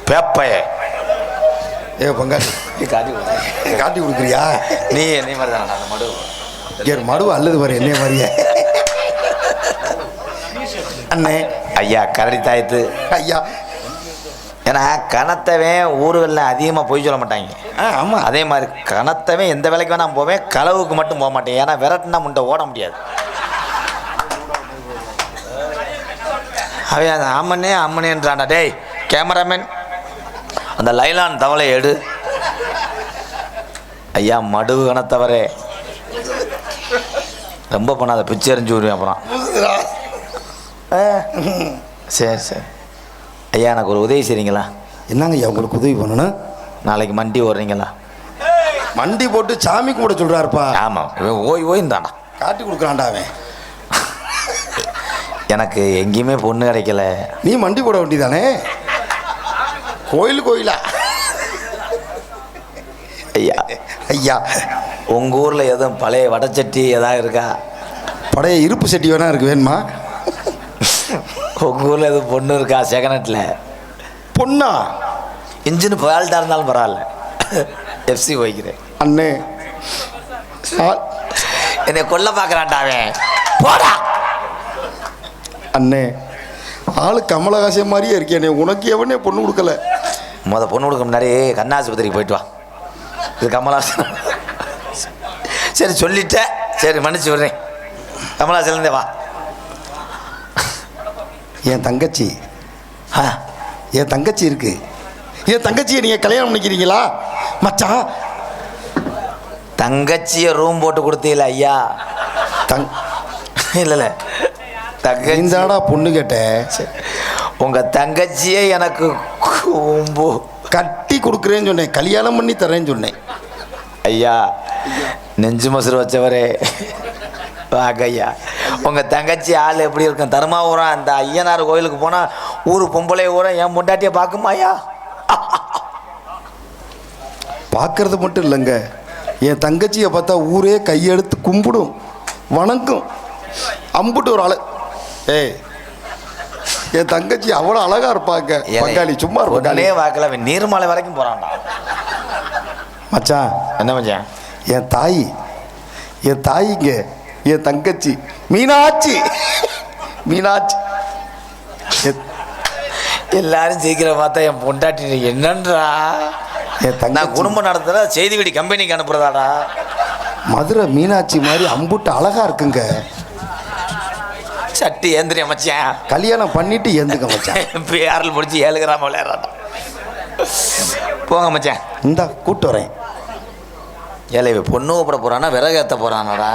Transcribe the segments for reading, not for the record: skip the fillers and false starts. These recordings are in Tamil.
பேப்பைய ஏ பங்காளி காட்டி கொடுக்குறியா? நீ என்னை மாதிரி தானே அந்த மடு மடுவு அல்லது பாரு என்ன மாதிரியே. அண்ணே ஐயா கரடி தாயத்து ஐயா. ஏன்னா கணத்தவன் ஊர்களில் அதிகமாக போய் சொல்ல மாட்டாங்க. ஆமாம். அதே மாதிரி கணத்தவன் எந்த வேலைக்கு வேணால் போவேன், களவுக்கு மட்டும் போக மாட்டேன். ஏன்னா விரட்டுனா முண்டை ஓட முடியாது. அவன் அந்த அம்மனேன்றான்டா. டேய் கேமராமேன் அந்த லைலான் தவளை எடு. ஐயா மடுவு கணத்தவரே ரொம்ப பண்ணாத, பிச்சை எறிஞ்சு விடுவேன் அப்புறம். சரி சரி ஐயா எனக்கு ஒரு உதவி செய்றீங்களா? என்னங்க ஐயா உங்களுக்கு உதவி பண்ணணும்? நாளைக்கு மண்டி ஓடுறீங்களா? மண்டி போட்டு சாமி கூட சொல்கிறாருப்பா. ஆமாம், ஓய்ந்தாண்டா காட்டி கொடுக்குறான்டா அவன். எனக்கு எங்கேயுமே பொண்ணு கிடைக்கல. நீ மண்டி போட வேண்டியதானே? கோயிலா? ஐயா ஐயா உங்கள் ஊரில் எதுவும் பழைய வடச்சட்டி எதாவது இருக்கா? பழைய இருப்பு சட்டி வேணா இருக்கு, வேணுமா? உங்கள் ஊரில் எதுவும் பொண்ணு இருக்கா செகனட்டில்? பொண்ணா? இன்ஜின் ஃபால்ட்டாக இருந்தாலும் பரவாயில்ல, எஃப்சி வைக்கிறேன். அண்ணே என்னை கொல்ல பார்க்குறான்டாவே போடா. அண்ணே ஆளு கமலஹாசன் மாதிரியே இருக்கேனே, உனக்கு எவனே பொண்ணு கொடுக்கல? பொண்ணு கொடுக்க முன்னாடி கண்ணாஸ்பத்திரிக்கு போயிட்டு வா. இது கமலஹாசன். சரி சொல்லிட்டேன், சரி மன்னிச்சு விடுறேன். கமலஹாசன்லேருந்தே வா. என் தங்கச்சி என் தங்கச்சி இருக்கு. என் தங்கச்சியை நீங்கள் கல்யாணம் பண்ணிக்கிறீங்களா மச்சான்? தங்கச்சியை ரூம் போட்டு கொடுத்தீங்கள ஐயா? இல்லை தங்கச்சிதாடா பொண்ணு கேட்டேன். உங்கள் தங்கச்சியே எனக்கு கட்டி கொடுக்குறேன்னு சொன்னேன், கல்யாணம் பண்ணி தரேன்னு சொன்னேன். ஐயா நெஞ்சு மசுறு வச்சவரே வாங்க ஐயா. உங்கள் தங்கச்சி ஆள் எப்படி இருக்கும்? தருமாபுரம் அந்த ஐயனார் கோயிலுக்கு போனால் ஊர் பொம்பளை ஊரை என் பொண்டாட்டியை பார்க்குமா ஐயா? பார்க்கறது மட்டும் இல்லைங்க, என் தங்கச்சியை பார்த்தா ஊரே கையெடுத்து கும்பிடும், வணங்கும். அம்புட்டு ஒரு ஆளு. ஏய் என் தங்கச்சி அவ்வளோ அழகா இருப்பாங்க. பங்காளி சும்மா இருப்பாங்க. வாக்கல நீர்மலை வரைக்கும் போகிறான்டா மச்சான். என்ன மச்சான்? என் தாயிங்க என் தங்கச்சி மீனாட்சி. எல்லாரும் சீக்கிரம் பார்த்தா என் பொண்டாட்டி என்னன்றா? என் தங்க நான் குடும்பம் நடத்துகிற செய்தி வீடி கம்பெனிக்கு அனுப்புறதாடா. மதுரை மீனாட்சி மாதிரி அம்புட்டு அழகா இருக்குங்க. சட்டி ஏந்திரியா மச்சான்? கல்யாணம் பண்ணிட்டு ஏந்துக்க மச்சான். பேரில் முடிச்சு 7 கிராம் விளையாடுறாடா. போங்க மச்சான். இந்தா கூட்டு வரேன். ஏழை பொண்ணு கூப்பிட போகிறானா விறகு ஏற்ற போகிறானாடா?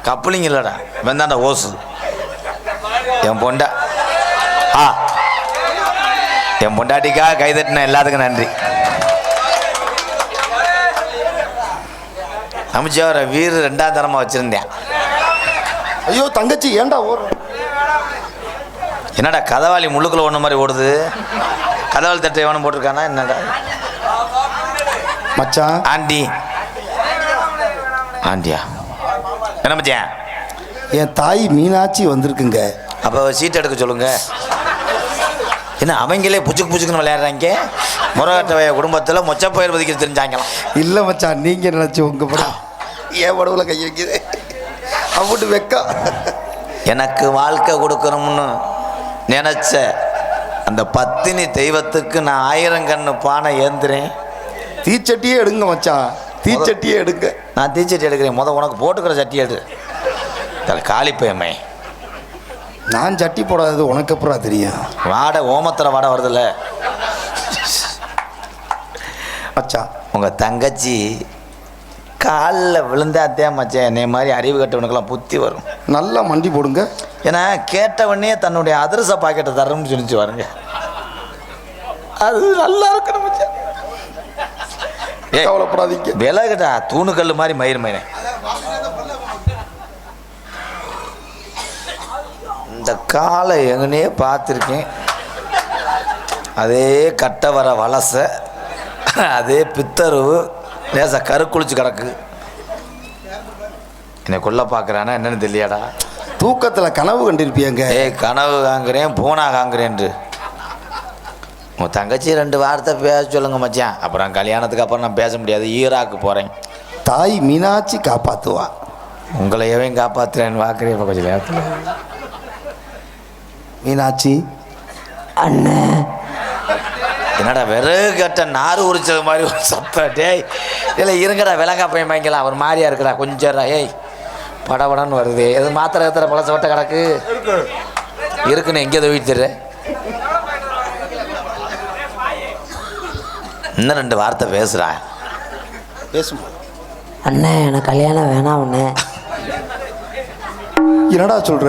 கப்பலிங்க இல்லைடா, வெந்தாண்டா ஓசு. என் பொண்டாட்டிக்காக கைதட்டின எல்லாத்துக்கும் நன்றி. அமைச்சர் வீர் 2ஆம் தரமாக வச்சுருந்தேன். ஐயோ தங்கச்சி ஏன்டா ஓடுற? என்னடா கதவாளி முள்ளுக்குள்ள ஒன்று மாதிரி ஓடுது? கதவாளி தட்டை எவனும் போட்டிருக்கானா என்னடா? மச்சான். ஆண்டியா என்ன மச்சான்? என் தாய் மீனாட்சி வந்திருக்குங்க. அப்போ சீட் எடுக்க சொல்லுங்க. என்ன அவங்களே புச்சுக்குன்னு விளையாடுறாங்க? முருகட்டவைய குடும்பத்தில் மொச்சப்பயிர் பதிக்க தெரிஞ்சாங்களாம். இல்லை மச்சான், நீங்கள் நினச்சி உங்கள் படம் ஏன் உடவுல கை வைக்குது அவ்வளோ வெக்கா. எனக்கு வாழ்க்கை கொடுக்கணும்னு நினச்ச அந்த பத்தினி தெய்வத்துக்கு நான் 1000 கண்ணு பானை ஏந்துறேன். தீச்சட்டியே எடுங்க மச்சான், தீச்சட்டியே எடுங்க. நான் தீச்சட்டி எடுக்கிறேன். உனக்கு போட்டுக்கிற சட்டி எடு. காளிப்பயமே நான் சட்டி போடாதது உனக்கு அப்புறம் தெரியும். வாடை ஓமத்திர வாடை வருதுல்ல மச்சான். உங்கள் தங்கச்சி காலில் விழுந்தாத்தே மச்சான் என்னை மாதிரி அறிவு கட்டவனுக்கெல்லாம் புத்தி வரும். நல்லா மண்டி போடுங்க. ஏன்னா கேட்டவனே தன்னுடைய அதிரச பாக்கெட்டை தரணும்னு சொல்லிச்சு பாருங்க. அது நல்லா இருக்கணும் மச்சான். கவலைப்படாதீங்க. விலகுடா தூணுக்கல் மாதிரி மயிர் மயிரை. இந்த காலை எங்கனே பார்த்துருக்கேன். அதே கட்டை வர வலசை, அதே பித்தருவு லேசா கருக்குளிச்சு கிடக்கு. என்னை கொல்ல பார்க்குறானா என்னன்னு தெரியாடா? தூக்கத்தில் கனவு கண்டிருப்பியங்க. கனவு காங்குறேன் பூனா காங்குறேன். உன் தங்கச்சி 2 வார்த்தை பேச சொல்லுங்க மச்சான். அப்புறம் கல்யாணத்துக்கு அப்புறம் நான் பேச முடியாது, ஈராக்கு போகிறேன். தாய் மீனாட்சி காப்பாற்றுவா. உங்களை எவன் காப்பாற்றுறேன்னு பார்க்குறேன். இப்போ கொஞ்சம் நேரத்தில் மீனாட்சி அண்ணே என்னடா விறகு கட்ட நாறு உரிச்சது மாதிரி ஒரு சத்தம். டேய் இல்லை இருங்கடா, விலங்கா போய் வாங்கிக்கலாம். ஒரு மாதிரியா இருக்குடா கொஞ்சம். ஏய் படபடன்னு வருது. எது மாத்திரை ஏற்றுற பழச வட்ட கிடக்கு இருக்குன்னு எங்கே தூக்கிட்டு இன்னும் 2 வார்த்தை பேசுகிறா. பேசுமா. அண்ணே எனக்கு கல்யாணம் வேணாம் அண்ணே. என்னடா சொல்ற?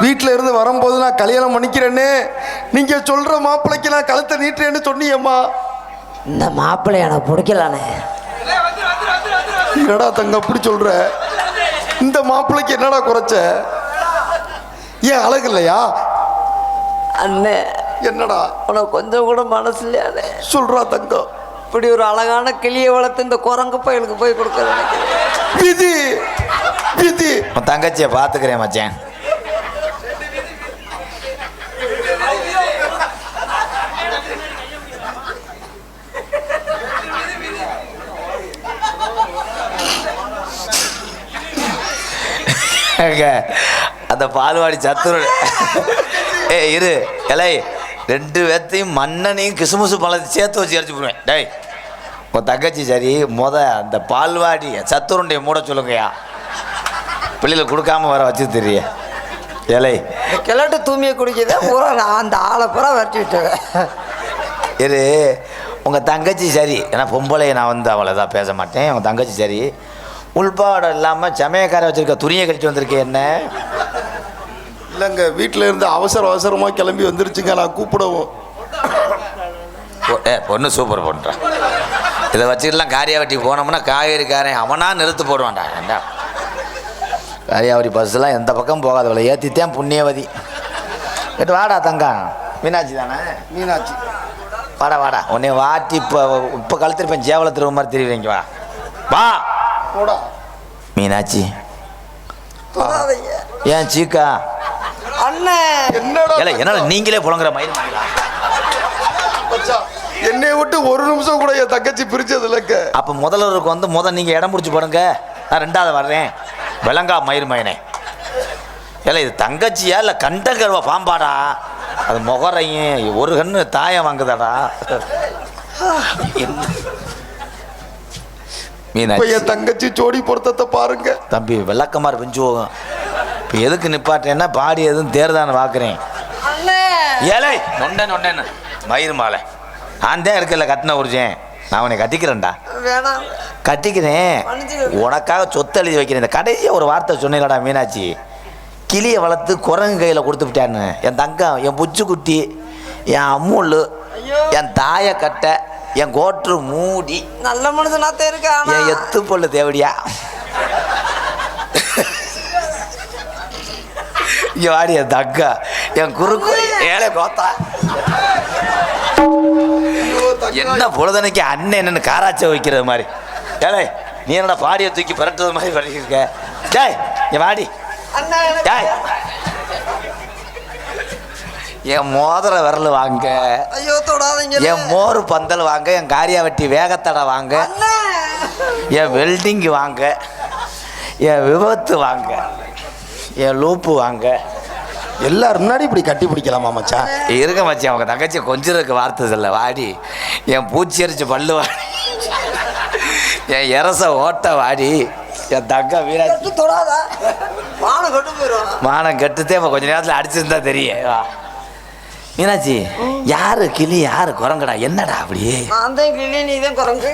வீட்டில் இருந்து வரும்போது நான் கல்யாணம் பண்ணிக்கிறேன்னு நீங்கள் சொல்கிற மாப்பிள்ளைக்கு நான் கழுத்தை நீட்டுறேன்னு சொன்னியம்மா. இந்த மாப்பிள்ளை எனக்கு பிடிக்கலண்ணே. என்னடா தங்க அப்படி சொல்கிற? இந்த மாப்பிள்ளைக்கு என்னடா குறைச்ச? ஏன் அழகு இல்லையா? அண்ணே என்னடா உனக்கு கொஞ்சம் கூட மனசு இல்லையாண்ணே? சொல்கிறா தங்கம். இப்படி ஒரு அழகான கிளியை வளர்த்து இந்த குரங்கு பையனுக்கு போய் கொடுக்க நினைக்கிறேன். விதி விதி. உன் தங்கச்சியை பார்த்துக்கிறேன் மச்சான். அந்த பால்வாடி சத்துரு இரு இலை 2 பேர்த்தையும் மண்ணனையும் கிசுமுசு பழத்தை சேர்த்து வச்சு அரைச்சி போடுவேன். டேய் உன் தங்கச்சி சரி, அந்த பால்வாடி சத்துருண்டைய மூட சொல்லுங்கய்யா. பிள்ளைகளுக்கு கொடுக்காம வர வச்சு தெரிய இலை கிழட்டு தூமியை குடிக்கதே பூரா நான் அந்த ஆளை பூரா வரைச்சி விட்டுவேன். இரு உங்கள் தங்கச்சி சரி, ஏன்னா பொம்பளை நான் அவளை தான் பேச மாட்டேன். உங்கள் தங்கச்சி சரி, உள்பாடம் இல்லாமல் சமயக்காரை வச்சுருக்க துணியை கழிச்சு வந்திருக்கேன். என்ன இல்லைங்க, வீட்டில் இருந்து அவசரமாக கிளம்பி வந்துருச்சுங்க. நான் கூப்பிடவும். பொண்ணு சூப்பர் பண்ணுறான். இதை வச்சுக்கிட்டுலாம் காரியாவட்டி போனோம்னா காய்கறிக்காரன் அவனா நிறுத்து போடுவான்டா. ஏண்டா காரியாவட்டி பஸ்ஸெலாம் எந்த பக்கம் போகாதவளை ஏற்றித்தேன் புண்ணியவதி. கேட்டு வாடா தங்கம். மீனாட்சி தானே? மீனாட்சி வாடா உன்னை வாட்டி இப்போ கழுத்திருப்பேன் சேவலை திரும்ப மாதிரி தெரியுறீங்க. வா போடா மீனாட்சி. ஏன் சீக்கா அண்ணே என்னடா இல்லை என்னால் நீங்களே புலங்குற மயில் என்னை விட்டு ஒரு நிமிஷம் கூட என் தங்கச்சி பிரிச்சது இல்லைங்க. அப்போ முதல்ல நீங்கள் இடம் பிடிச்சி போடுங்க, நான் 2வது வர்றேன். விலங்கா மயில் மயனே. இல்லை இது தங்கச்சியா இல்லை கண்டகர்வ பாம்பாடா? அது முகரையும் ஒரு கண்ணு தாயம் வாங்குதாடா. மீனாட்சி என் தங்கச்சி ஜோடி பொருத்தத்தை பாருங்க தம்பி. விளக்கமாறு பெஞ்சு போகும். இப்போ எதுக்கு நிப்பாட்டேன்னா பாடி எதுவும் தேர்தான்னு பார்க்குறேன். ஏழை நொண்டேன்னு மயிர் மாலை நான் தான் இருக்கல கட்டின உரிச்சேன். நான் உன்னை கட்டிக்கிறேன்டா. வேணாம் கட்டிக்கிறேன். உனக்காக சொத்து எழுதி வைக்கிறேன். இந்த கடைசியாக ஒரு வார்த்தை சொன்னீங்கடா மீனாட்சி. கிளியை வளர்த்து குரங்கு கையில் கொடுத்து விட்டான்னு. என் தங்கம், என் புச்சு குட்டி, என் அம்முள்ளு, என் தாயை கட்டை, என் கோட்ரு மூடி, நல்ல மனுஷனாத்த இருக்கா, என் எத்து பொண்ணு தேவடியா. இங்கே வாடி என் தக்கா, என் குறுக்கு ஏழை கோத்தா. என்ன பொழுதனைக்கு அண்ணன் என்னன்னு காராச்ச வைக்கிறது மாதிரி. ஏழை நீ என்னடா பாடியை தூக்கி பரட்டுறது மாதிரி பண்ணிருக்க. டேய் என் வாடி. டேய் என் மோதிர விரல் வாங்க, ஐயோ தொடாதீங்க. என் மோர் பந்தல் வாங்க, என் காரியாவட்டி வேகத்தடை வாங்க, என் வெல்டிங் வாங்க, என் விபத்து வாங்க, என் லூப்பு வாங்க. எல்லாரும் முன்னாடி இப்படி கட்டி பிடிக்கலாமா மச்சான்? இருக்க மச்சான். அவங்க தங்கச்சி கொஞ்சம் இருக்க வார்த்தை இல்லை. வாடி என் பூச்சி அரிச்சு பல்லு வாடி, என் இரச ஓட்ட வாடி, என் தங்க வீராட்சி. தொடாதா மானம் கட்டு போயிடும். மானம் கெட்டுதே. இப்போ கொஞ்ச நேரத்தில் அடிச்சிருந்தா தெரியும். மீனாட்சி யாரு கிளி யாரு குரங்கடா? என்னடா அப்படியே நான் தான் கிளி நீ தான் குரங்கு.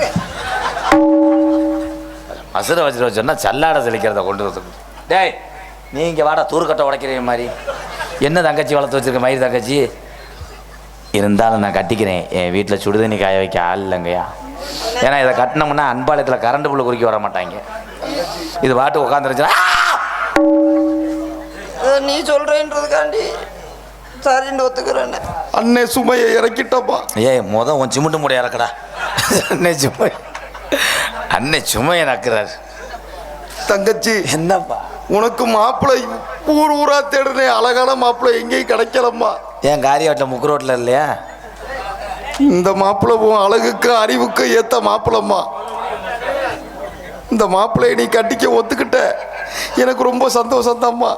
மசுரை வச்சுட்டு சொன்னா சல்லாடை தெளிக்கிறத கொண்டு வந்து. டேய் நீ இங்கே வாடா, தூர்க்கட்டை உடைக்கிற மாதிரி. என்ன தங்கச்சி வளர்த்து வச்சிருக்க மயிர் தங்கச்சி? இருந்தாலும் நான் கட்டிக்கிறேன். என் வீட்டில் சுடுதண்ணி காய வைக்க ஆள் இல்லைங்கய்யா. ஏன்னா இதை கட்டினோம்னா அன்பாளையத்தில் கரண்ட் புல்லு குறிக்க வர மாட்டாங்க. இது பாட்டு உட்காந்துருச்சுன்னா நீ சொல்றேன்றதுக்காண்டி சரின்னு ஒத்துக்கிறேன்னு. அண்ணே சுமையை இறக்கிட்டப்பா. உன் சிமுட்டு முடிய இறக்கடா. அன்னை சுமையை நக்குறாரு. தங்கச்சி என்னப்பா உனக்கு மாப்பிள்ளை ஊரா தேடுனே, அழகான மாப்பிள்ளை எங்கேயும் கிடைக்கலம்மா. ஏன் காரியாட்டில் முக்கு ரோட்டில் இல்லையா? இந்த மாப்பிள்ளை உன் அழகுக்கு அறிவுக்கு ஏத்த மாப்பிள்ளம்மா. இந்த மாப்பிள்ளையை நீ கட்டிக்க ஒத்துக்கிட்ட எனக்கு ரொம்ப சந்தோஷம் தான்மா.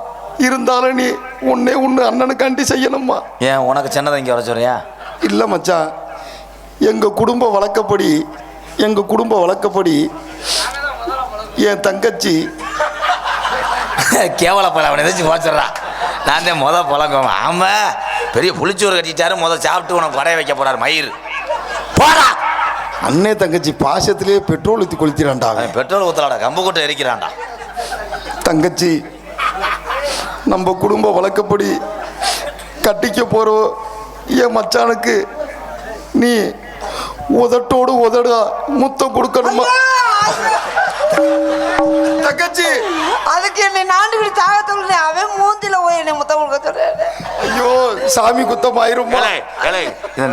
இருந்தாலும் நீ ஒன்னே ஒன்று அண்ணனுக்காண்டி செய்யணும்மா. ஏன் உனக்கு சின்னதை இங்கே வர சொல்றியா? இல்லை மச்சான், எங்கள் குடும்ப வழக்கப்படி என் தங்கச்சி கேவல பழம் அவனை எதாச்சும் போச்சிட்றான். நான் தான் பழக்கம். ஆமாம், பெரிய புளிச்சோறு கட்டிட்டாரு. சாப்பிட்டு உனக்கு படைய வைக்க போறாரு மயிர். போடா. அண்ணே தங்கச்சி பாசத்திலேயே பெட்ரோல் ஊற்றி கொளுத்திடான்டா. பெட்ரோல் ஊற்றலாடா, கம்பு கூட்ட எரிக்கிறான்டா. தங்கச்சி, நம்ம குடும்ப வழக்கப்படி கட்டிக்க போகிறோம் என் மச்சானுக்கு நீ உதட்டோடு உதடா முத்தம் கொடுக்கணுமா தங்கச்சி? அதுக்கு என்னை நாண்டு விட்டு தாகத்தொழு அவன் மூந்தில போய் என்னை முத்தம் கொடுக்க சொல்றேன். ஐயோ சாமி குத்தம் ஆயிருமா?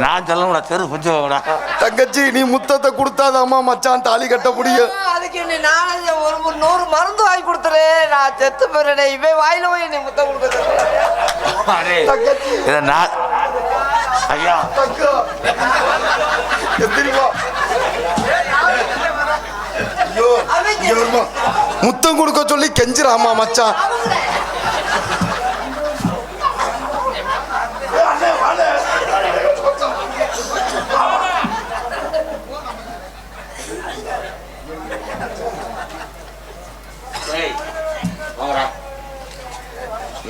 நான் சொல்ல தெரு புஞ்சா. தங்கச்சி, நீ முத்தத்தை கொடுத்தாதாம்மா மச்சான் தாலி கட்ட முடியும். அதுக்கு என்னை நான் ஒரு 100 மருந்து வாங்கி கொடுத்துறேன். நான் செத்து போறேன். இவன் வாயில போய் என்னை முத்தம் கொடுக்க சொல்றேன். இதை நான் ஐயா தெரியுமா? முத்தம் கொடுக்க சொல்லி கெஞ்சிராமா மச்சான்.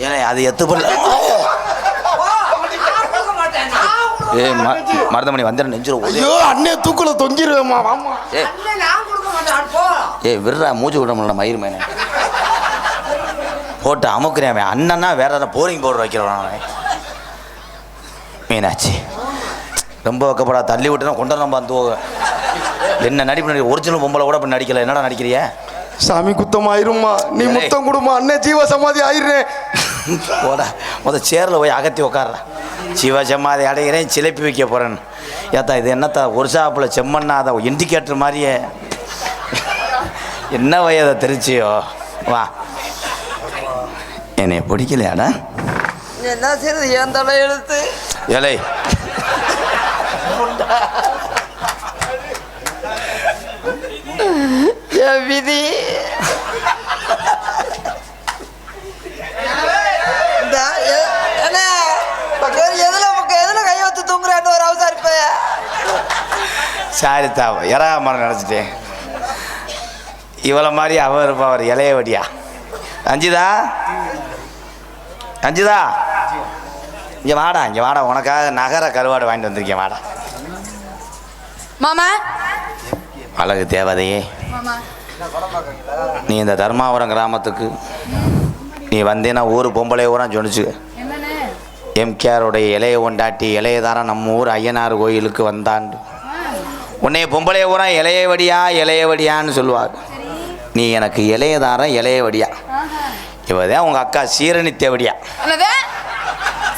ஏன்னா அது எத்து பண்ணல. மருதமணி வந்து நெஞ்சிரும். ஐயோ அண்ணே தூக்குல தொங்கிருவேமா. விடுறா, மூச்சு விட முடியல மயிர் மேனே போட்டு அமுக்குறேன். அவன் அண்ணன்னா வேற ஏதாவது போரிங் பவுடர் வைக்கிறவன் மீனாட்சி. ரொம்ப வைக்கப்படா, தள்ளி விட்டுனா கொண்டு நம்ம வந்து என்ன நடிப்பு ஒரிஜினல் பொம்பளை கூட இப்ப நடிக்கல. என்னடா நடிக்கிறிய? சாமி குத்தம் ஆயிரும்மா. நீ முத்தம் கொடுமா. அண்ணே ஜீவ சமாதி ஆயிடுறேன். போடா, சேரில் போய் அகத்தி உட்காடுறேன். சிவ சமாதி அடைகிறேன், சிலைப்பி வைக்க போகிறேன்னு. ஏத்தா இது என்னத்தா ஒரு சாப்பில் செம்மண்ணா அதை இண்டிகேட்டர் மாதிரியே என்ன வயதை தெரிச்சியோ? வா, என்னை பிடிக்கலையாடா? என்ன செய்யறது? ஏன் தலை எழுத்து ஏலை என் விதி. எதுல கை வச்சு தூங்குறான்னு ஒரு அவசரிப்ப. சாரி தா, இறா மரம் நினச்சிட்டேன். இவளை மாதிரி அவ இருப்பா, அவர் இலைய வடியா. அஞ்சுதா இங்கே வாடா, உனக்காக நகர கருவாடு வாங்கிட்டு வந்திருக்கேன். வாடா மாமா. அழகு தேவதையே, நீ இந்த தர்மாபுரம் கிராமத்துக்கு நீ வந்தேன்னா ஊர் பொம்பளை ஊரான் சொன்னிச்சு. எம்கேருடைய இலையை கொண்டாட்டி இலையதாரம் நம்ம ஊர் ஐயனார் கோயிலுக்கு வந்தாண்டு உன்னைய பொம்பளை ஊரா இலையவடியான்னு சொல்லுவாங்க. நீ எனக்கு இலையதாரம் இலையவடியா. இவதான் உங்க அக்கா சீரணி தேவடியா.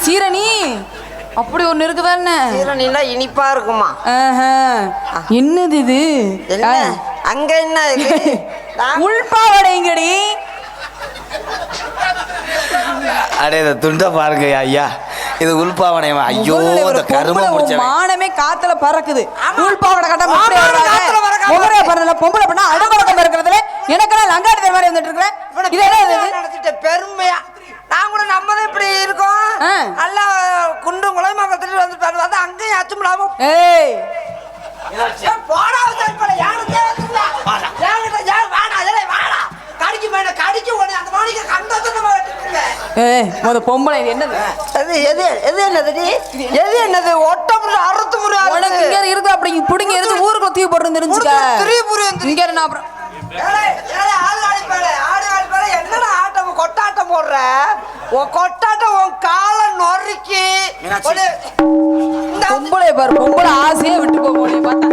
சீரணி அப்படி ஒன்று இருக்குதானே? சீரணின்னா இனிப்பா இருக்குமா? என்னது இது? அங்க என்ன உள்பாவடைங்கடி. அடே இந்த துண்டை பாருங்க ஐயா, இது உள்பாவனையமா? ஐயோ, இந்த கரும முடிச்ச மானமே காத்துல பறக்குது. உள்பாவடை கட்ட பொம்பளை பண்ணல, பொம்பளை பண்ணா அடம்பழக்கம் இருக்கிறதுல எனக்கெல்லாம் லங்காடி மாதிரி வந்துட்டு இருக்கிறேன். இது என்ன பெருமையா? நான் கூட நம்ம இப்படி இருக்கோம். நல்லா குண்டும் குழம்பு பத்திட்டு வந்துட்டு வந்து அங்கேயும் அச்சுமிடாம பொம்பளை என்னது? என்னது ஒட்டம் அறுத்து முறை இருக்கு. அப்படி பிடிங்க இருந்து ஊருக்குள்ள தீ போட்டு தெரிஞ்சுக்க. அப்புறம் என்னடா ஆட்டம் கொட்டாட்டம் போடுற? கொட்டாட்டம் உன் கால நொறுக்கி பொம்பளை பாரு. பொம்பளை ஆசையே விட்டு போக பார்த்தா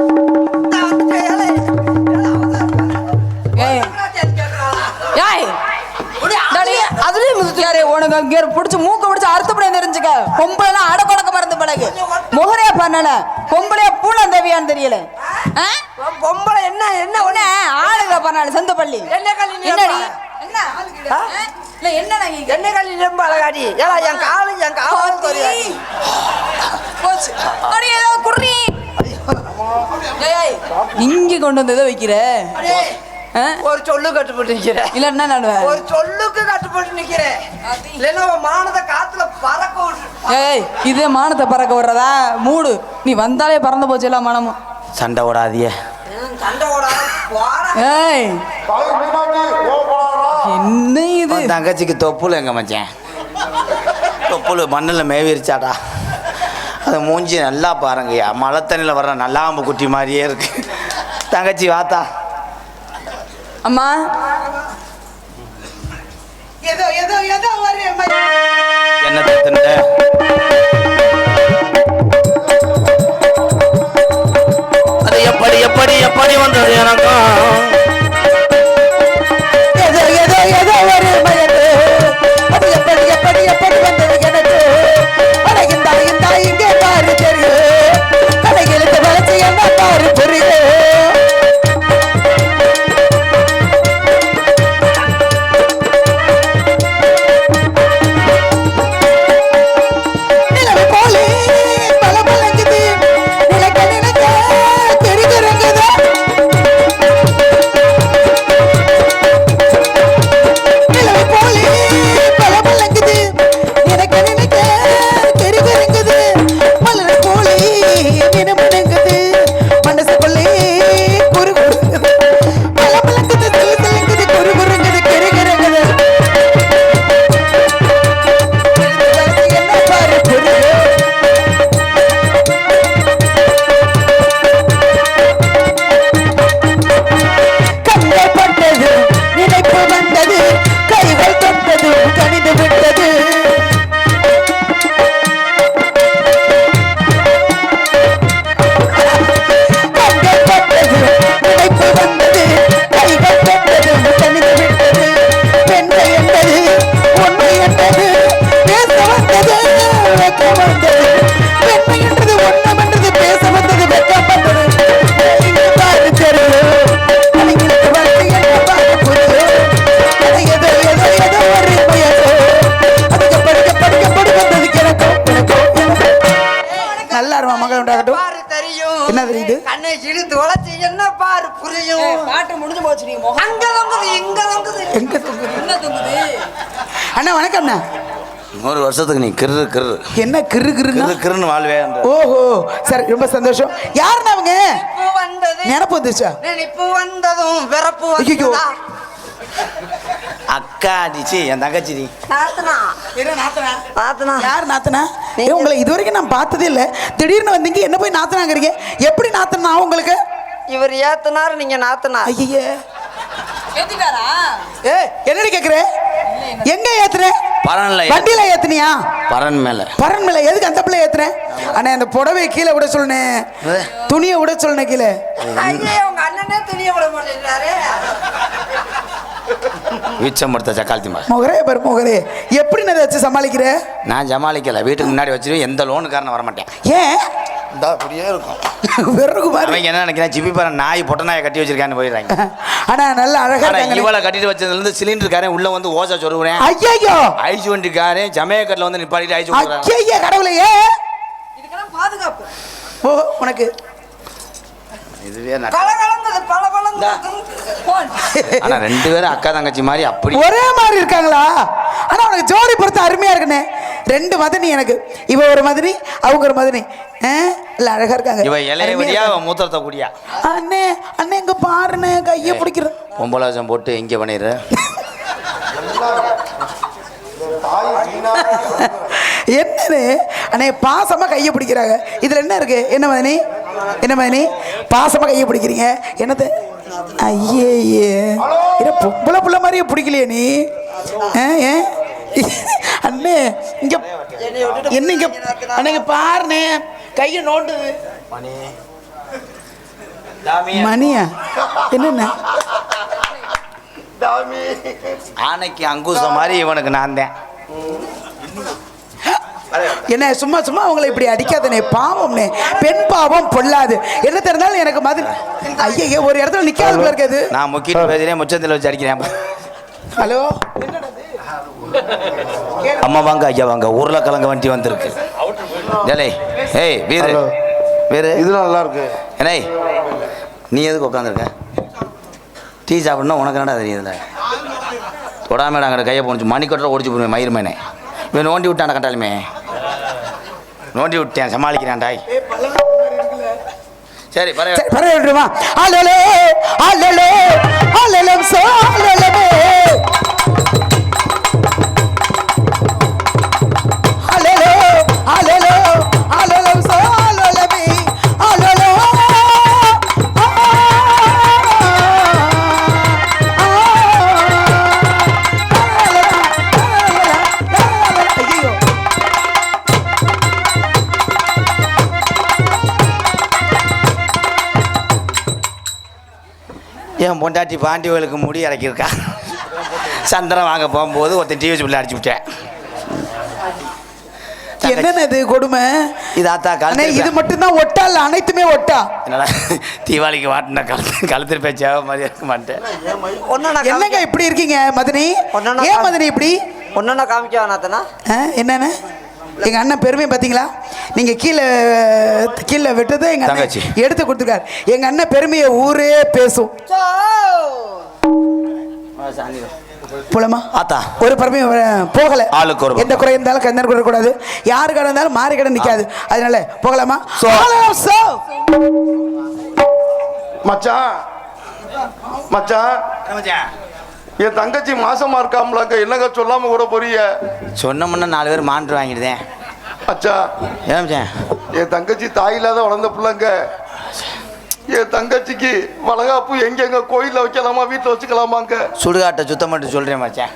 உனக்கு அங்கே பிடிச்சி மூக்க பிடிச்சி அறுத்தப்படியா தெரிஞ்சுக்க. பொம்பளை அடக்கொடக்க மறந்து பழகு. முகரையா பண்ணல, பொம்பளையா பூலாந்தேவியான்னு தெரியல. பொம்பளை என்ன என்ன ஒண்ணு ஆளுங்க பண்ணாலும் செந்த பள்ளி என்னடி என்ன என்ன கல்வி ரொம்ப அழகாடி. ஏன் காலும் என் காலும் போச்சு. ஏதோ குர்ரி இங்க கொண்டு வந்ததை வைக்கிற அடே, ஆ? ஒரு சொல்லு கட்டுப்பட்டு நிக்கிறேன் இல்ல என்ன நடுவேன் ஒரு சொல்லுக்கு கட்டுப்பட்டு நிக்கிறேன் இல்லைன்னா உன் மானத காத்துல பறக்க விட்டு ஏய் இதே மானத்தை பறக்க விடுறதா மூடு நீ வந்தாலே பறந்து போச்சு எல்லாம் மனமும் சண்டை ஓடாதிய. சண்டை ஓடாத போடா. ஏய் என்ன இது உன் தங்கச்சிக்கு தொப்புள் எங்க மச்சான்? தொப்புள் மண்ணில் மேவிருச்சாடா. அது மூஞ்சி நல்லா பாருங்கய்யா, மழை தண்ணியில் வர்ற நல்லாம்பு குட்டி மாதிரியே இருக்கு. தங்கச்சி வாத்தா. அம்மா ஏதோ ஏதோ ஏதோ ஒரு என்ன தின்ன? அது எப்படி எப்படி எப்படி வந்தது எனக்கும்? ஏதோ ஏதோ ஏதோ ஒரு மயக்கு அது எப்படி எப்படி எப்படி வந்தது எனக்கு அட இந்த இங்கே பாரு தெரியும் கடைகளுக்கு வளர்ச்சி என்ன பாரு புரியுது நிலவு போலே பல பலங்குது நிலக்க நிலக்க தெரிகிறங்குது நிலவு போலே பல பலங்குது நினைக்க நினைக்க தெரிகிறங்குது மலர் போலே நினமுனங்குது மனசுக்குள்ளே குறு குறுங்குது பல பலங்குது சில சிலங்குது குறு குறுங்குது தெரிகிறங்குது என்ன பாரு புரியுது கண்கள் பட்டது நினைப்பு வந்தது கைகள் தொட்டது கணிந்து விட்டது கண்கள் பட்டது நினைப்பு வந்தது கைகள் தொட்டது கணிந்து விட்டது பெண்மை என்பது உண்மை என்பது பேச வந்தது வெக்க வந்தது பெண்மை என்றது ஒன்னம் என்றது பேச வந்தது வெக்கப்பட்டது இங்கு பாரு தெரியும் கலைஞருக்கு வந்து என்ன பாரு புரியும் அது ஏதோ ஏதோ ஏதோ ஒரு பயசோ அதுக்கு படிக்க படிக்க படி வந்தது எனக்கும் நல்லா இருமா மகள் உண்டாகட்டும் பாரு தெரியும் என்ன தெரியுது கண்ணை இழுத்து வளர்ச்சி என்ன பாரு புரியும் பாட்டு முடிஞ்சு போச்சு நீ முகம் அங்க தொங்குது இங்க தொங்குது எங்க தூங்குது என்ன தூங்குது அண்ணா வணக்கம் அண்ணா 100 வருஷத்துக்கு நீ கிரு கிரு என்ன கிரு கிருன்னா கிரு கிருன்னு வாழ்வே. ஓஹோ சரி ரொம்ப சந்தோஷம் யாருண்ணா அவங்க நினைப்பு வந்தது நினப்பு வந்துச்சா நினைப்பு வந்ததும் விறப்பு ஐயையோ. வந்ததா அக்கா அடிச்சு என் தங்கச்சி நீ. நாத்தனா என்ன நாத்தனா நாத்தனா யார் நாத்தனா உங்களை இது வரைக்கும் நான் பார்த்ததே இல்லை திடீர்னு வந்தீங்க என்ன போய் நாத்தனாங்கிறீங்க எப்படி நாத்தனா உங்களுக்கு இவர் ஏத்தனாரு நீங்க நாத்தனா ஐயே ஏத்திட்டாரா ஏ என்னடி கேக்குற எங்க ஏத்துற பரன்ல வண்டியில ஏத்துனியா பரன் மேல பரன் மேல எதுக்கு அந்த பிள்ளை ஏத்துற அண்ணே அந்த புடவை கீழே விட சொல்லுனேன் துணியை விட சொல்லுனேன் கீழே ஐயே உங்க அண்ணனே துணிய விட மாட்டேங்கிறாரு வீச்சம் படுத்த சக்காலத்தி மாதிரி. முகரே பாரு முகரே எப்படி நான் இதை வச்சு சமாளிக்கிற நான் ஜமாளிக்கல, வீட்டுக்கு முன்னாடி வச்சுட்டு எந்த லோனுக்காரன் வர மாட்டேன். ஏன் இந்த அப்படியே இருக்கும். வெறுக்கு பாரு அவங்க என்ன நினைக்கிறேன், ஜிபி பாரு நாய் பொட்ட நாயை கட்டி வச்சிருக்கான்னு போயிடுறாங்க. ஆனா நல்ல அழகா ஆனா இருக்காங்க இவளை கட்டிட்டு வச்சதுலேருந்து சிலிண்டருக்காரன் உள்ள வந்து ஓசை சொருவுறேன். ஐயோ ஐஸ் வண்டிக்காரன் ஜமேக்கட்டில் வந்து நிப்பாட்டிட்டு ஐஸ் விடுறான். ஐயா கடவுளே இதுக்கெல்லாம் பாதுகாப்பு ஓ உனக்கு இதுவே பல கலந்தது பல கலந்தது ஆனா 2 பேரும் அக்கா தங்கச்சி மாதிரி அப்படி ஒரே மாதிரி இருக்காங்களா ஆனா உனக்கு ஜோடி பொறுத்து அருமையா இருக்குண்ணே 2 மதனி எனக்கு இவ ஒரு மதனி அவங்க ஒரு மதனி இல்ல அழகா இருக்காங்க இவ இலையவதியா அவன் மூத்திரத்தை கூடியா. அண்ணே அண்ணே இங்க பாருண்ணே கையை பிடிக்கிற பொம்பளை வேஷம் போட்டு இங்கே பண்ணிடுற. என்னது அண்ணே பாசமா கையை பிடிக்கிறாங்க இதுல என்ன இருக்கு என்ன மதனி என்ன மதனி பாசமா கையை பிடிக்கிறீங்க என்னது ஐயே இத பொம்பளை புள்ள மாதிரியே பிடிக்கலையே நீ ஏன் அண்ணே இங்க என்ன இங்க அண்ணே இங்க பாருண்ணே கையை நோண்டுது மணியா என்னண்ணே ஆனைக்கு அங்குசம் மாதிரி இவனுக்கு நான் தான். என்ன சும்மா சும்மா அவங்களை இப்படி அடிக்காதனே பாவம்னே பெண் பாவம் பொல்லாது என்ன தெரிந்தாலும் எனக்கு மாதிரி ஐயே ஒரு இடத்துல நிக்காது இருக்காது நான் முக்கிட்டு பேசுறேன், முச்சத்தில் வச்சு அடிக்கிறேன். ஹலோ அம்மா வாங்க ஐயா வாங்க, உருளைக்கிழங்கு வண்டி வந்திருக்கு. ஏய் வீரு வீரு இது நல்லா இருக்கு. ஏனே நீ எதுக்கு உட்காந்துருக்க? டீ சாப்பிட்னா உனக்கு என்னடா தெரியுதுல்ல? தொடாமேடா அங்கே கையை போனிச்சு மணிக்கட்டில் ஓடிச்சு போடுவேன் மயிர்மேனே. இவன் நோண்டி விட்டான்டா கட்டாலுமே. நோண்டி விட்டேன் சமாளிக்கிறான்டாய். சரி பரவாயில்ல விட்டுருமா. அலலே அலலே அலலம் சோலலே அலலே அலலே அலலம் சோலலே அலலே ஐயோ என் பொண்டாட்டி பாண்டி கோயிலுக்கு முடி இறக்கியிருக்கா. சந்திரம் வாங்க போகும்போது ஒருத்தன் டிவி பிள்ளை அடிச்சு விட்டேன். என்னன்னு இது கொடுமை? இது ஆத்தா அண்ணே, கழுத்து இது மட்டும்தான் ஒட்டா இல்ல அனைத்துமே ஒட்டா? என்னடா தீபாவளிக்கு வாட்டின கழுத்து பேச்சாக மாதிரி இருக்க மாட்டேன். என்னங்க இப்படி இருக்கீங்க மதனி? ஒண்ணா ஏன் மதனி இப்படி? ஒன்னா காமிக்க வேணாத்தனா? என்னன்னு எங்க அண்ணன் பெருமையை பார்த்தீங்களா? நீங்க கீழே கீழே விட்டதை எங்க அண்ணன் தங்கச்சி. எடுத்து கொடுத்துருக்காரு. எங்க அண்ணன் பெருமையை ஊரே பேசும். போலமா ஆத்தா ஒரு பெருமையும் போகல. ஆளுக்கு ஒரு எந்த குறை இருந்தாலும் கந்தன் குறை கூடாது. யாரு கடை இருந்தாலும் மாறி கடை நிக்காது. அதனால போகலாமா? மச்சான் மச்சான் என் தங்கச்சி மாசமா இருக்காமலாங்க, என்னங்க சொல்லாம கூட போறிய? சொன்னோம்னா 4 பேர் மாண்டு வாங்கிடுதேன். அச்சா ஏன் என் தங்கச்சி தாய் இல்லாத வளர்ந்த பிள்ளைங்க. என் தங்கச்சிக்கு வளகாப்பு எங்கெங்க கோயில்ல வைக்கலாமா வீட்டில் வச்சுக்கலாமாங்க? சுடுகாட்டை சுத்தம் மட்டும் சொல்றேன் மச்சான்.